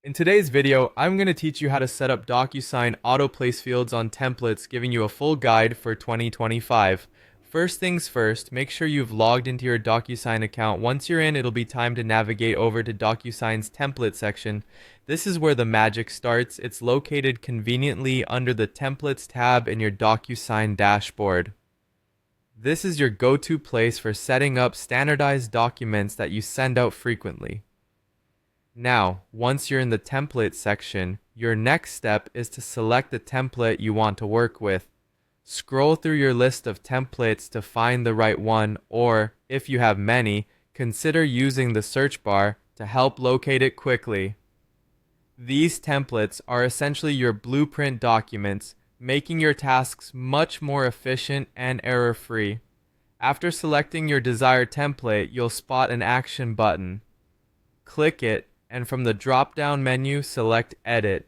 In today's video, I'm going to teach you how to set up DocuSign AutoPlace fields on templates, giving you a full guide for 2025. First things first, make sure you've logged into your DocuSign account. Once you're in, it'll be time to navigate over to DocuSign's template section. This is where the magic starts. It's located conveniently under the Templates tab in your DocuSign dashboard. This is your go-to place for setting up standardized documents that you send out frequently. Now, once you're in the template section, your next step is to select the template you want to work with. Scroll through your list of templates to find the right one, or, if you have many, consider using the search bar to help locate it quickly. These templates are essentially your blueprint documents, making your tasks much more efficient and error-free. After selecting your desired template, you'll spot an action button. Click it, and from the drop-down menu, select Edit.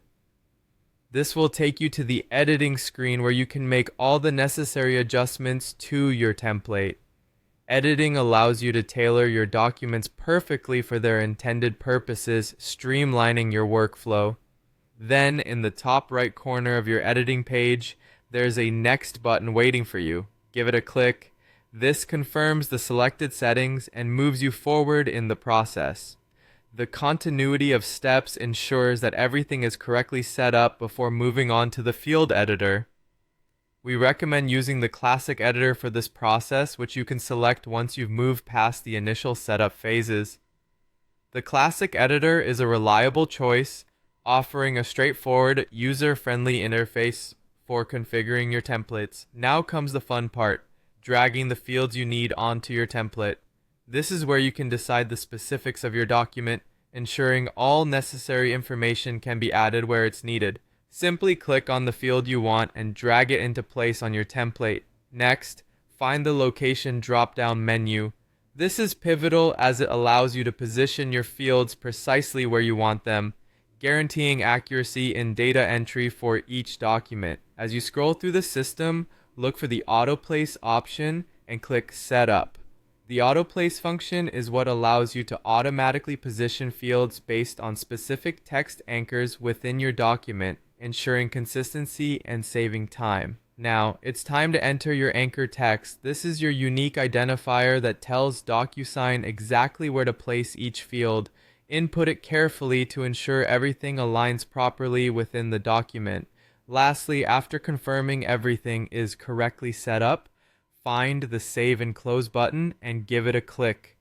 This will take you to the editing screen where you can make all the necessary adjustments to your template. Editing allows you to tailor your documents perfectly for their intended purposes, streamlining your workflow. Then, in the top right corner of your editing page, there's a Next button waiting for you. Give it a click. This confirms the selected settings and moves you forward in the process. The continuity of steps ensures that everything is correctly set up before moving on to the field editor. We recommend using the classic editor for this process, which you can select once you've moved past the initial setup phases. The classic editor is a reliable choice, offering a straightforward, user-friendly interface for configuring your templates. Now comes the fun part, dragging the fields you need onto your template. This is where you can decide the specifics of your document, ensuring all necessary information can be added where it's needed. Simply click on the field you want and drag it into place on your template. Next, find the location drop-down menu. This is pivotal as it allows you to position your fields precisely where you want them, guaranteeing accuracy in data entry for each document. As you scroll through the system, look for the AutoPlace option and click Setup. The AutoPlace function is what allows you to automatically position fields based on specific text anchors within your document, ensuring consistency and saving time. Now, it's time to enter your anchor text. This is your unique identifier that tells DocuSign exactly where to place each field. Input it carefully to ensure everything aligns properly within the document. Lastly, after confirming everything is correctly set up, find the Save and Close button and give it a click.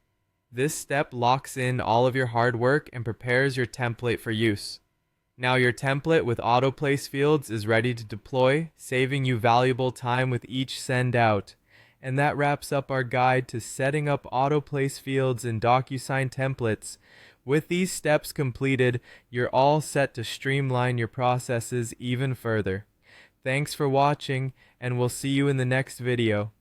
This step locks in all of your hard work and prepares your template for use. Now your template with AutoPlace fields is ready to deploy, saving you valuable time with each send out. And that wraps up our guide to setting up AutoPlace fields in DocuSign templates. With these steps completed, you're all set to streamline your processes even further. Thanks for watching, and we'll see you in the next video.